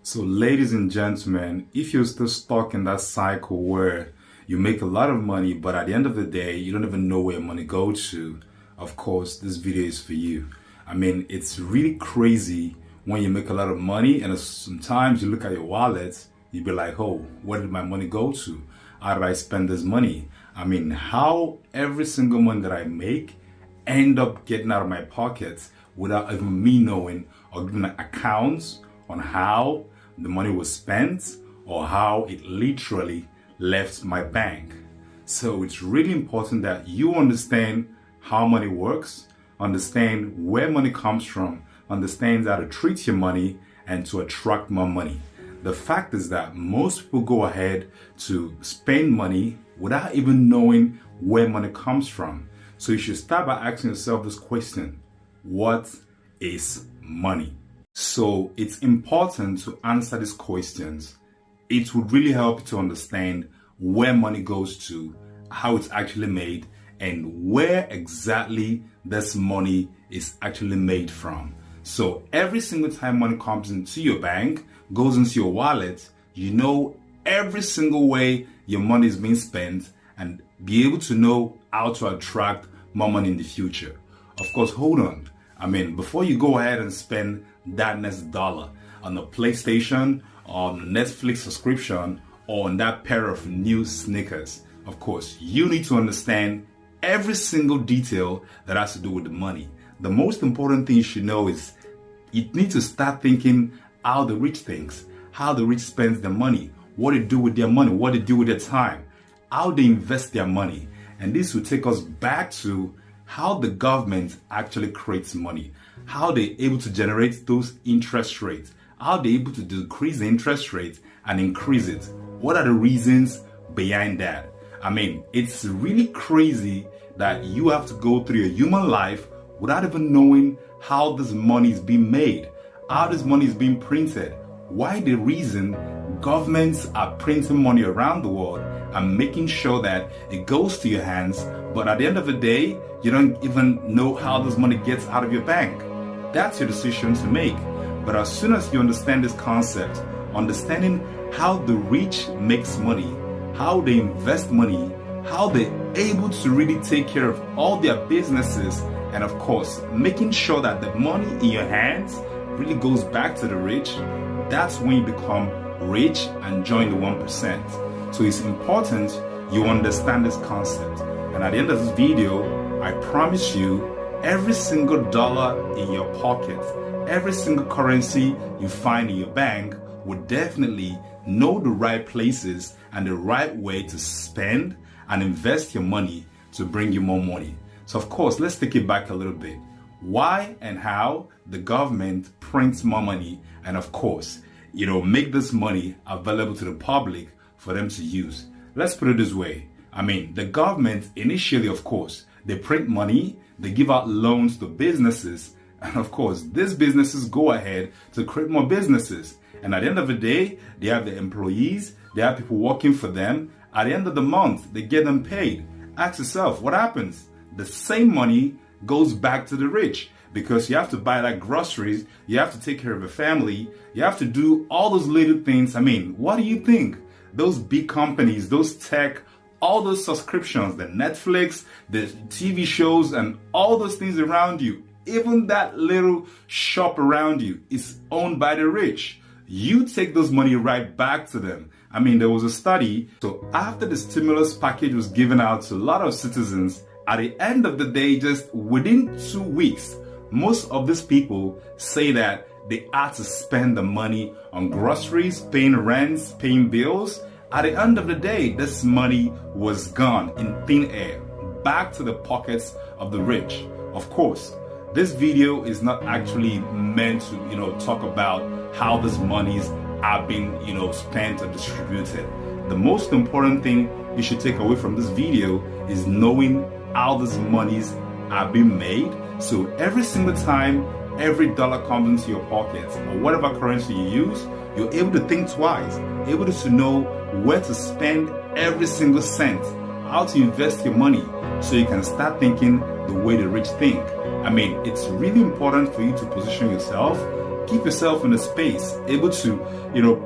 So, ladies and gentlemen, if you're still stuck in that cycle where you make a lot of money, but at the end of the day, you don't even know where your money goes to, of course, this video is for you. I mean, it's really crazy when you make a lot of money and sometimes you look at your wallet, you'd be like, oh, where did my money go to? How did I spend this money? I mean, how every single money that I make end up getting out of my pockets without even me knowing or giving accounts on how the money was spent or how it literally left my bank. So it's really important that you understand how money works, understand where money comes from, understand how to treat your money and to attract more money. The fact is that most people go ahead to spend money without even knowing where money comes from. So you should start by asking yourself this question: what is money? So it's important to answer these questions. It would really help you to understand where money goes to, how it's actually made, and where exactly this money is actually made from. So every single time money comes into your bank, goes into your wallet, you know every single way your money is being spent and be able to know how to attract more money in the future. Of course, hold on. I mean, before you go ahead and spend that next dollar on a PlayStation, on a Netflix subscription, or on that pair of new sneakers, of course, you need to understand every single detail that has to do with the money. The most important thing you should know is you need to start thinking how the rich thinks, how the rich spends their money, what they do with their money, what they do with their time, how they invest their money. And this will take us back to how the government actually creates money, how they're able to generate those interest rates, how they're able to decrease the interest rate and increase it. What are the reasons behind that? I mean, it's really crazy that you have to go through your human life without even knowing how this money is being made, how this money is being printed, why the reason governments are printing money around the world and making sure that it goes to your hands, but at the end of the day, you don't even know how this money gets out of your bank. That's your decision to make. But as soon as you understand this concept, understanding how the rich makes money, how they invest money, how they're able to really take care of all their businesses, and of course, making sure that the money in your hands really goes back to the rich, that's when you become rich and join the 1%. So it's important you understand this concept. And at the end of this video, I promise you, every single dollar in your pocket, every single currency you find in your bank will definitely know the right places and the right way to spend and invest your money to bring you more money. So of course, let's take it back a little bit. Why and how the government prints more money and of course, make this money available to the public for them to use. Let's put it this way. I mean, the government initially, of course, they print money, they give out loans to businesses, and of course, these businesses go ahead to create more businesses. And at the end of the day, they have the employees, they have people working for them. At the end of the month, they get them paid. Ask yourself, what happens? The same money goes back to the rich because you have to buy that groceries, you have to take care of a family, you have to do all those little things. I mean, what do you think? Those big companies, those tech, all those subscriptions, the Netflix, the TV shows, and all those things around you, even that little shop around you is owned by the rich. You take those money right back to them. I mean, there was a study. So after the stimulus package was given out to a lot of citizens, at the end of the day, just within 2 weeks, most of these people say that they had to spend the money on groceries, paying rents, paying bills. At the end of the day, this money was gone in thin air, back to the pockets of the rich. Of course, this video is not actually meant to, talk about how these monies are being, spent or distributed. The most important thing you should take away from this video is knowing how these monies are being made. So every single time every dollar comes into your pocket or whatever currency you use, you're able to think twice, able to know where to spend every single cent, how to invest your money so you can start thinking the way the rich think. I mean, it's really important for you to position yourself keep yourself in a space, able to,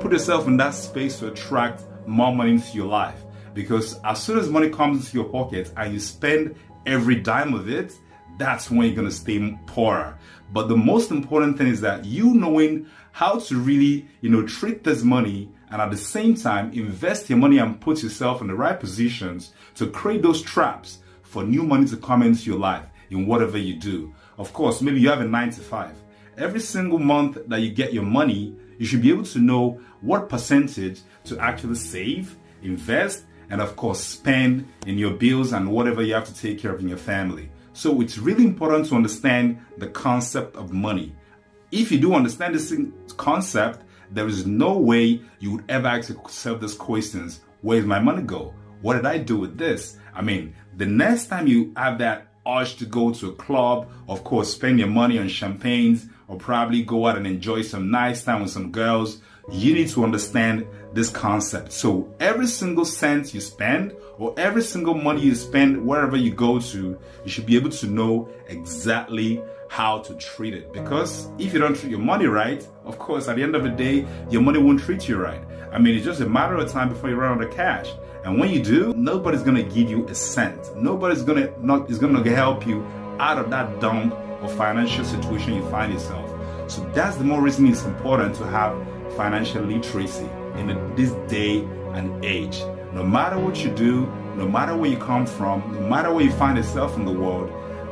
put yourself in that space to attract more money into your life. Because as soon as money comes into your pocket and you spend every dime of it, that's when you're going to stay poorer. But the most important thing is that you knowing how to really, treat this money and at the same time invest your money and put yourself in the right positions to create those traps for new money to come into your life in whatever you do. Of course, maybe you have a 9 to 5. Every single month that you get your money, you should be able to know what percentage to actually save, invest, and of course spend in your bills and whatever you have to take care of in your family. So it's really important to understand the concept of money. If you do understand this concept, there is no way you would ever ask yourself these questions. Where did my money go? What did I do with this? I mean, the next time you have that urge to go to a club, of course, spend your money on champagnes or probably go out and enjoy some nice time with some girls, you need to understand this concept. So every single cent you spend or every single money you spend wherever you go to, you should be able to know exactly how to treat it. Because if you don't treat your money right, of course, at the end of the day, your money won't treat you right. I mean, it's just a matter of time before you run out of cash. And when you do, nobody's going to give you a cent. Nobody's going to help you out of that dump or financial situation you find yourself. So that's the more reason it's important to have financial literacy in this day and age. No matter what you do, no matter where you come from, no matter where you find yourself in the world,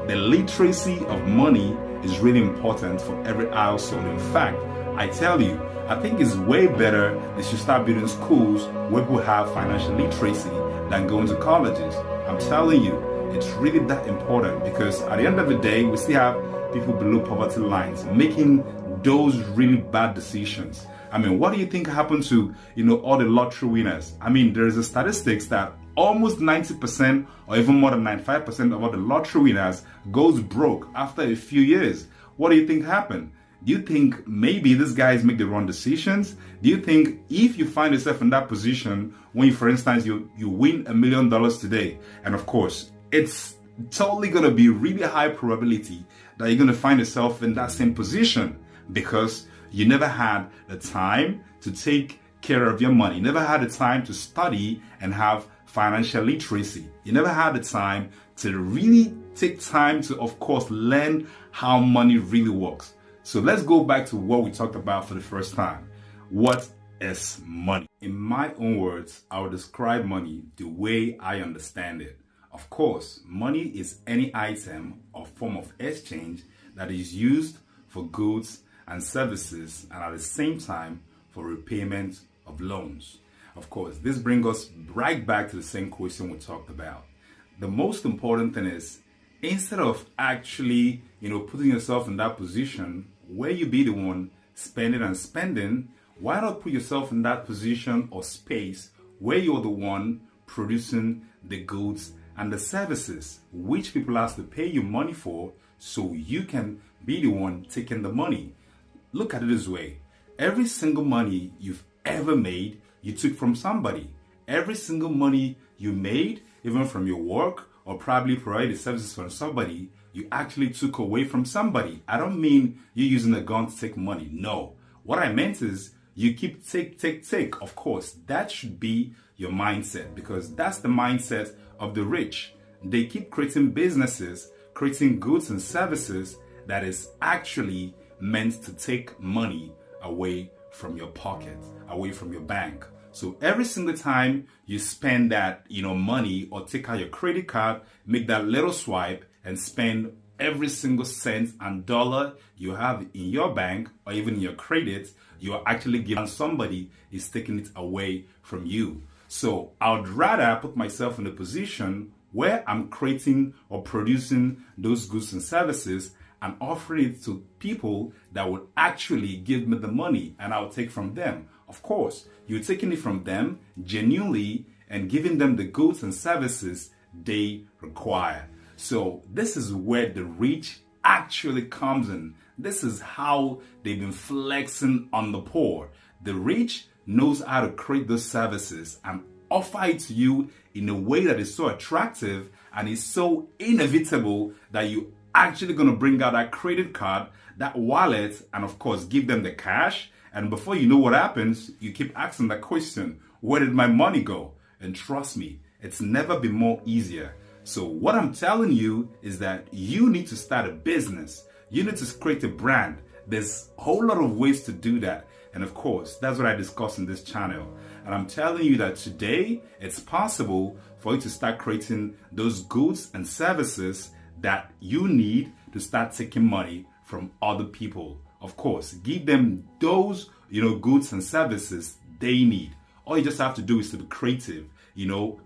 the literacy of money is really important for every household. In fact, I tell you, I think it's way better they should start building schools where people have financial literacy than going to colleges. I'm telling you, it's really that important because at the end of the day, we still have people below poverty lines making those really bad decisions. I mean, what do you think happened to, all the lottery winners? I mean, there is a statistics that almost 90% or even more than 95% of all the lottery winners goes broke after a few years. What do you think happened? Do you think maybe these guys make the wrong decisions? Do you think if you find yourself in that position when you, for instance, you win $1 million today, and of course, it's totally going to be really high probability that you're going to find yourself in that same position because you never had the time to take care of your money. You never had the time to study and have financial literacy. You never had the time to really take time to, of course, learn how money really works. So let's go back to what we talked about for the first time. What is money? In my own words, I will describe money the way I understand it. Of course, money is any item or form of exchange that is used for goods and services and at the same time for repayment of loans. Of course, this brings us right back to the same question we talked about. The most important thing is instead of actually, putting yourself in that position where you be the one spending and spending, why not put yourself in that position or space where you're the one producing the goods and the services which people have to pay you money for so you can be the one taking the money. Look at it this way. Every single money you've ever made, you took from somebody. Every single money you made, even from your work or probably provided services from somebody, you actually took away from somebody. I don't mean you using a gun to take money. No. What I meant is you keep take. Of course, that should be your mindset because that's the mindset of the rich. They keep creating businesses, creating goods and services that is actually meant to take money away from your pocket, away from your bank. So every single time you spend that, money or take out your credit card, make that little swipe and spend every single cent and dollar you have in your bank or even in your credit, you are actually giving somebody is taking it away from you. So I would rather put myself in a position where I'm creating or producing those goods and services and offering it to people that would actually give me the money and I'll take from them. Of course, you're taking it from them genuinely and giving them the goods and services they require. So this is where the rich actually comes in. This is how they've been flexing on the poor. The rich knows how to create those services and offer it to you in a way that is so attractive and is so inevitable that you actually going to bring out that credit card that wallet and of course give them the cash. And before you know what happens, you keep asking that question, where did my money go? And trust me, it's never been more easier. So what I'm telling you is that you need to start a business. You need to create a brand. There's a whole lot of ways to do that. And of course, that's what I discuss in this channel. And I'm telling you that today it's possible for you to start creating those goods and services that you need to start taking money from other people. Of course, give them those, goods and services they need. All you just have to do is to be creative,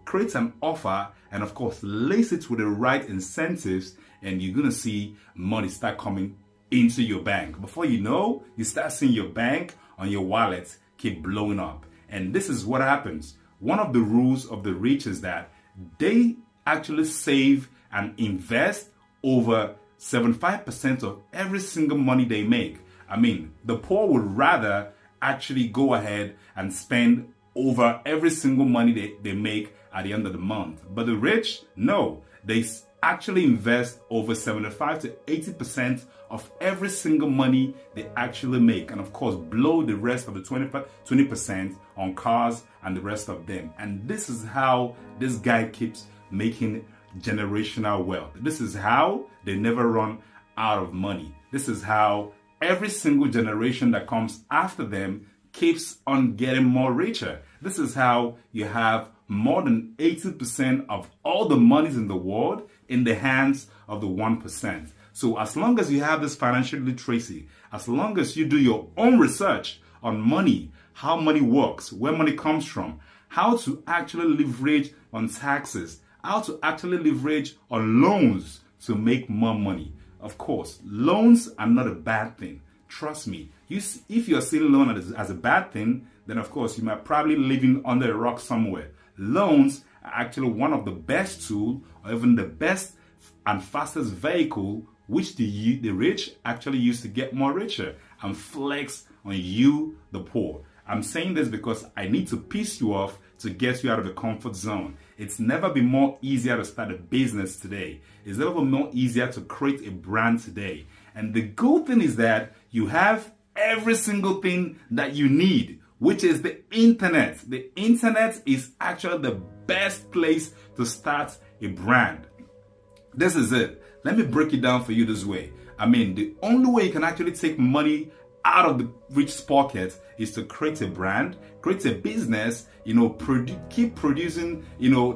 create an offer and of course, lace it with the right incentives and you're going to see money start coming into your bank. Before you know, you start seeing your bank on your wallet keep blowing up. And this is what happens. One of the rules of the rich is that they actually save and invest over 75% of every single money they make. I mean, the poor would rather actually go ahead and spend over every single money they make at the end of the month. But the rich, no, they actually invest over 75 to 80% of every single money they actually make. And of course, blow the rest of the 20% on cars and the rest of them. And this is how this guy keeps making generational wealth. This is how they never run out of money. This is how every single generation that comes after them keeps on getting more richer. This is how you have more than 80% of all the monies in the world in the hands of the 1%. So as long as you have this financial literacy, as long as you do your own research on money, how money works, where money comes from, how to actually leverage on taxes, how to actually leverage on loans to make more money. Of course, loans are not a bad thing. Trust me. If you're seeing loan as a bad thing, then of course you might probably living under a rock somewhere. Loans are actually one of the best tools, or even the best and fastest vehicle which the rich actually use to get more richer and flex on you, the poor. I'm saying this because I need to piss you off to get you out of the comfort zone. It's never been more easier to start a business today. It's never been more easier to create a brand today. And the good thing is that you have every single thing that you need, which is the internet. The internet is actually the best place to start a brand. This is it. Let me break it down for you this way. I mean, the only way you can actually take money out of the rich's pocket is to create a brand, create a business, keep producing,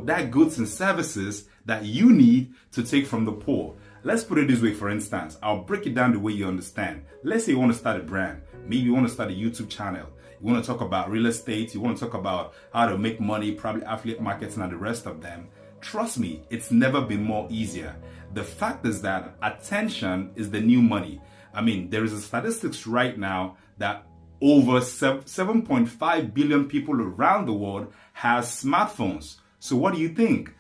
that goods and services that you need to take from the poor. Let's put it this way, for instance. I'll break it down the way you understand. Let's say you want to start a brand. Maybe you want to start a YouTube channel. You want to talk about real estate. You want to talk about how to make money, probably affiliate marketing and the rest of them. Trust me, it's never been more easier. The fact is that attention is the new money. I mean, there is a statistics right now that over 7.5 billion people around the world have smartphones. So what do you think?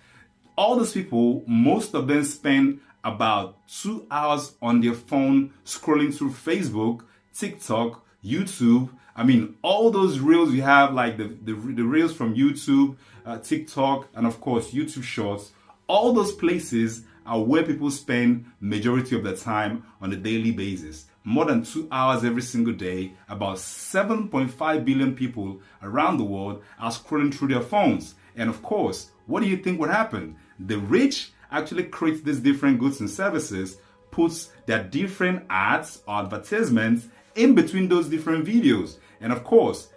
All those people, most of them spend about 2 hours on their phone scrolling through Facebook, TikTok, YouTube. I mean, all those reels you have, like the reels from YouTube, TikTok, and of course, YouTube Shorts. All those places are where people spend majority of their time on a daily basis. More than 2 hours every single day. About 7.5 billion people around the world are scrolling through their phones. And of course, what do you think would happen? The rich actually create these different goods and services, puts their different ads or advertisements in between those different videos. And of course,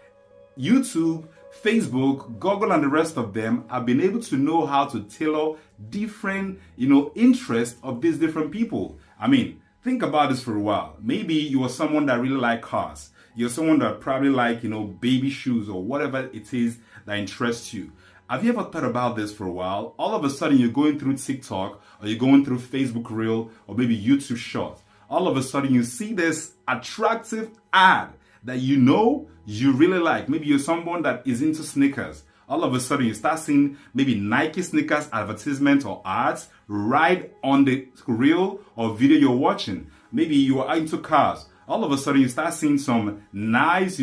YouTube, Facebook, Google, and the rest of them have been able to know how to tailor different, interests of these different people. I mean, think about this for a while. Maybe you are someone that really like cars. You're someone that probably like, baby shoes or whatever it is that interests you. Have you ever thought about this for a while? All of a sudden, you're going through TikTok or you're going through Facebook Reel or maybe YouTube Short. All of a sudden, you see this attractive ad that you really like. Maybe you're someone that is into sneakers. All of a sudden, you start seeing maybe Nike sneakers advertisement or ads right on the reel or video you're watching. Maybe you are into cars. All of a sudden, you start seeing some nice,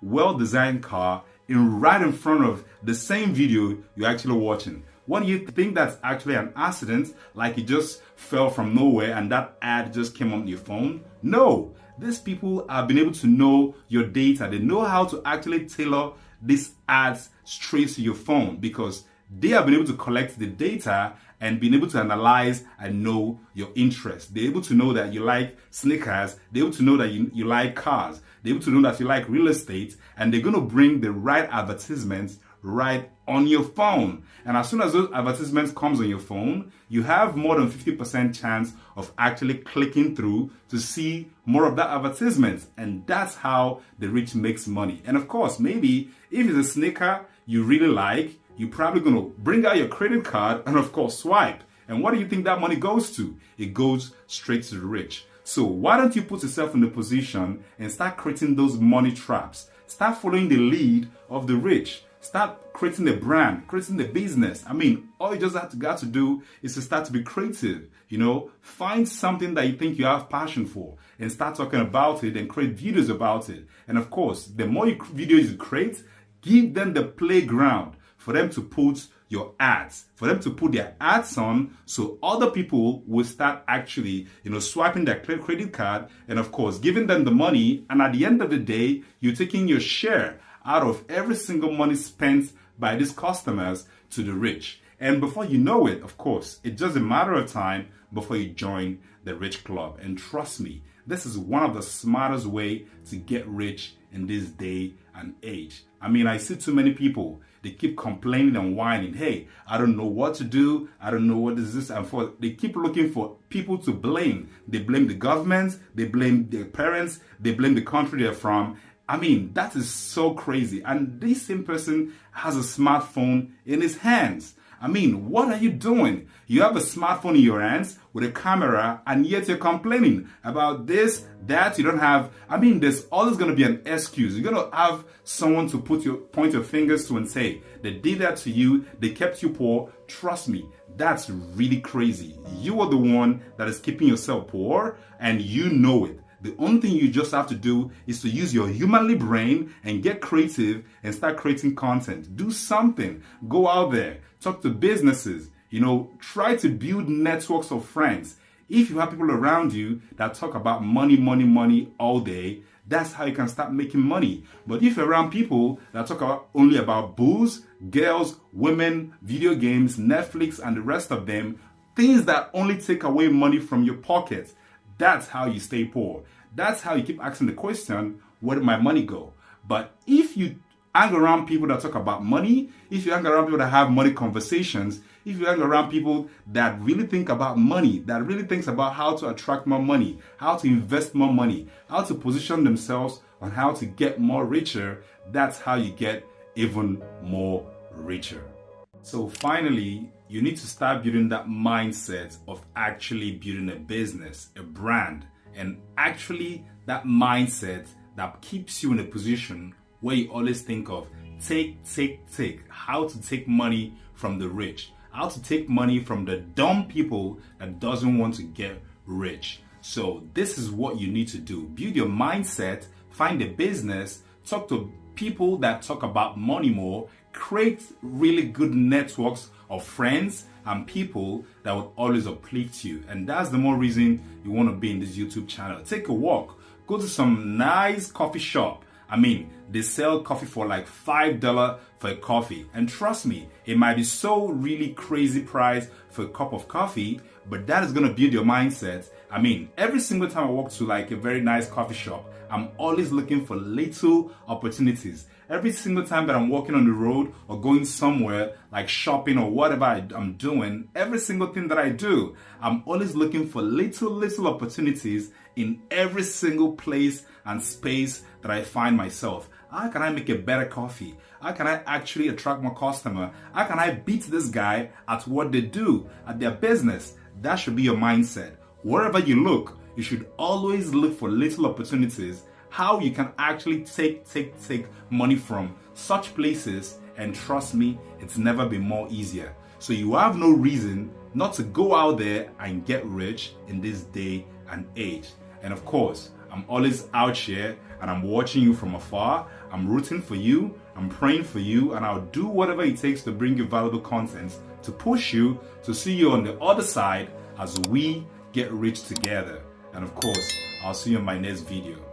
well-designed car right in front of the same video you're actually watching. What do you think that's actually an accident, like it just fell from nowhere and that ad just came on your phone? No, these people have been able to know your data. They know how to actually tailor these ads straight to your phone because they have been able to collect the data and been able to analyze and know your interests. They're able to know that you like sneakers. They're able to know that you like cars. They're able to know that you like real estate. And they're going to bring the right advertisements right on your phone. And as soon as those advertisements comes on your phone, you have more than 50% chance of actually clicking through to see more of that advertisement. And that's how the rich makes money. And of course, maybe if it's a sneaker you really like, you're probably going to bring out your credit card and of course swipe. And what do you think that money goes to? It goes straight to the rich. So why don't you put yourself in a position and start creating those money traps? Start following the lead of the rich. Start creating a brand, creating a business. I mean, all you just got to do is to start to be creative. Find something that you think you have passion for and start talking about it and create videos about it. And of course, the more videos you create, give them the playground for them to put your ads, for them to put their ads on, so other people will start actually, swiping their credit card and of course giving them the money. And at the end of the day, you're taking your share out of every single money spent by these customers to the rich. And before you know it, of course, it's just a matter of time before you join the rich club. And trust me, this is one of the smartest way to get rich in this day and age. I mean, I see too many people, they keep complaining and whining. Hey, I don't know what to do. I don't know what is this and for. They keep looking for people to blame. They blame the government. They blame their parents. They blame the country they're from. I mean, that is so crazy. And this same person has a smartphone in his hands. I mean, what are you doing? You have a smartphone in your hands with a camera and yet you're complaining about this, that you don't have. I mean, there's always going to be an excuse. You're going to have someone to point your fingers to and say, they did that to you. They kept you poor. Trust me, that's really crazy. You are the one that is keeping yourself poor and you know it. The only thing you just have to do is to use your humanly brain and get creative and start creating content. Do something. Go out there. Talk to businesses. Try to build networks of friends. If you have people around you that talk about money, money, money all day, that's how you can start making money. But if you're around people that talk only about booze, girls, women, video games, Netflix, and the rest of them, things that only take away money from your pocket, that's how you stay poor. That's how you keep asking the question, where did my money go? But if you hang around people that talk about money, if you hang around people that have money conversations, if you hang around people that really think about money, that really thinks about how to attract more money, how to invest more money, how to position themselves on how to get more richer, that's how you get even more richer. So finally, you need to start building that mindset of actually building a business, a brand, and actually that mindset that keeps you in a position where you always think of take, how to take money from the rich, how to take money from the dumb people that doesn't want to get rich. So this is what you need to do. Build your mindset, find a business, talk to people that talk about money more, create really good networks of friends and people that would always uplift you. And that's the more reason you want to be in this YouTube channel. Take a walk, go to some nice coffee shop. I mean, they sell coffee for like $5 for a coffee. And trust me, it might be so really crazy price for a cup of coffee, but that is going to build your mindset. I mean, every single time I walk to like a very nice coffee shop, I'm always looking for little opportunities. Every single time that I'm walking on the road or going somewhere like shopping or whatever I'm doing, every single thing that I do, I'm always looking for little opportunities in every single place and space that I find myself. How can I make a better coffee? How can I actually attract more customer? How can I beat this guy at what they do, at their business? That should be your mindset. Wherever you look, you should always look for little opportunities, how you can actually take money from such places. And trust me, it's never been more easier. So you have no reason not to go out there and get rich in this day and age. And of course, I'm always out here and I'm watching you from afar. I'm rooting for you, I'm praying for you, and I'll do whatever it takes to bring you valuable content, to push you, to see you on the other side as we get rich together. And of course, I'll see you in my next video.